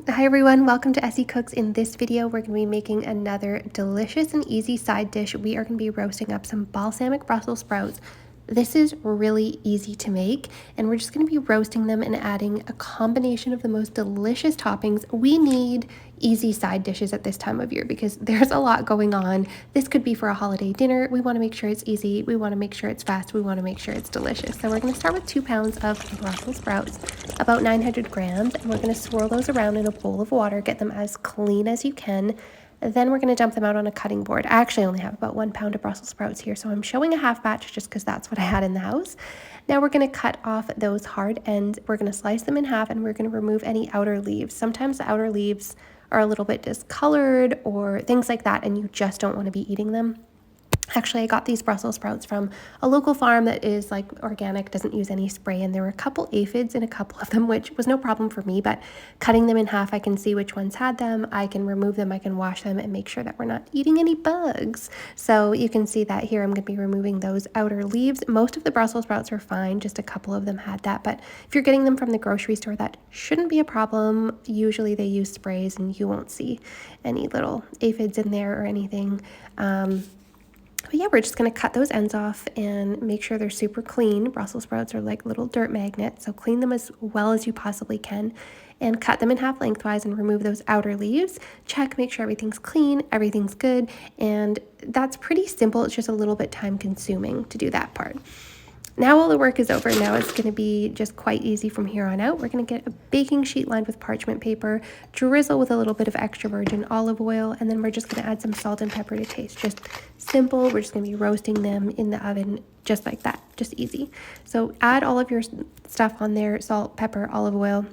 Hi everyone, welcome to Essy Cooks. In this video, we're going to be making another delicious and easy side dish. We are going to be roasting up some balsamic Brussels sprouts. This is really easy to make, and we're just going to be roasting them and adding a combination of the most delicious toppings. We need easy side dishes at this time of year because there's a lot going on. This could be for a holiday dinner. We want to make sure it's easy. We want to make sure it's fast. We want to make sure it's delicious. So we're going to start with 2 pounds of Brussels sprouts, about 900 grams, and we're going to swirl those around in a bowl of water. Get them as clean as you can. Then we're going to dump them out on a cutting board. I actually only have about 1 pound of Brussels sprouts here, so I'm showing a half batch just because that's what I had in the house. Now we're going to cut off those hard ends. We're going to slice them in half, and we're going to remove any outer leaves. Sometimes the outer leaves are a little bit discolored or things like that, and you just don't want to be eating them. Actually, I got these Brussels sprouts from a local farm that is like organic, doesn't use any spray, and there were a couple aphids in a couple of them, which was no problem for me, but cutting them in half, I can see which ones had them. I can remove them, I can wash them and make sure that we're not eating any bugs. So you can see that here I'm going to be removing those outer leaves. Most of the Brussels sprouts are fine, just a couple of them had that, but if you're getting them from the grocery store, that shouldn't be a problem. Usually they use sprays and you won't see any little aphids in there or anything. But yeah, we're just going to cut those ends off and make sure they're super clean. Brussels sprouts are like little dirt magnets, so clean them as well as you possibly can and cut them in half lengthwise and remove those outer leaves. Check, make sure everything's clean, everything's good, and that's pretty simple. It's just a little bit time consuming to do that part. Now all the work is over. Now it's going to be just quite easy from here on out. We're going to get a baking sheet lined with parchment paper, drizzle with a little bit of extra virgin olive oil, and then we're just going to add some salt and pepper to taste. Just simple. We're just going to be roasting them in the oven just like that. Just easy. So add all of your stuff on there, salt, pepper, olive oil,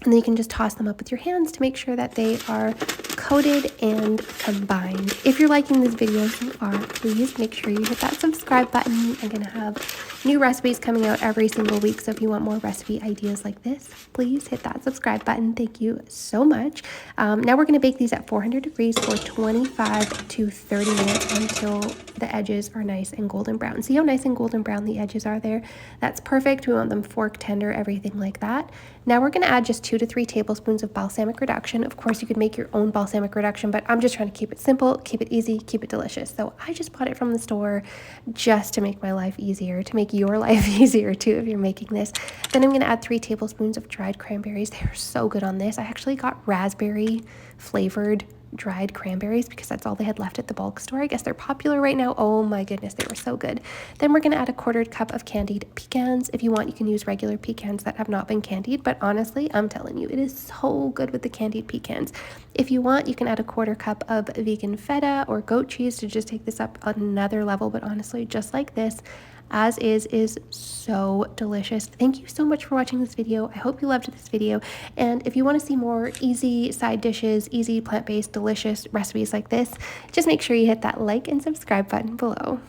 and then you can just toss them up with your hands to make sure that they are coated and combined. If you're liking this video, if you are, please make sure you hit that subscribe button. I'm going to have new recipes coming out every single week, so if you want more recipe ideas like this, please hit that subscribe button. Thank you so much. Now we're going to bake these at 400 degrees for 25 to 30 minutes until the edges are nice and golden brown. See how nice and golden brown the edges are there? That's perfect. We want them fork tender, everything like that. Now we're going to add just 2 to 3 tablespoons of balsamic reduction. Of course, you could make your own balsamic reduction, but I'm just trying to keep it simple, keep it easy, keep it delicious. So I just bought it from the store just to make my life easier, to make your life easier too if you're making this. Then I'm going to add 3 tablespoons of dried cranberries. They're so good on this. I actually got raspberry flavored dried cranberries because that's all they had left at the bulk store. I guess they're popular right now. Oh my goodness, they were so good. Then we're going to add a 1/4 cup of candied pecans. If you want, you can use regular pecans that have not been candied, but honestly, I'm telling you, it is so good with the candied pecans. If you want, you can add a 1/4 cup of vegan feta or goat cheese to just take this up another level, but honestly, just like this, as is so delicious. Thank you so much for watching this video. I hope you loved this video, and if you want to see more easy side dishes, easy plant-based delicious recipes like this, just make sure you hit that like and subscribe button below.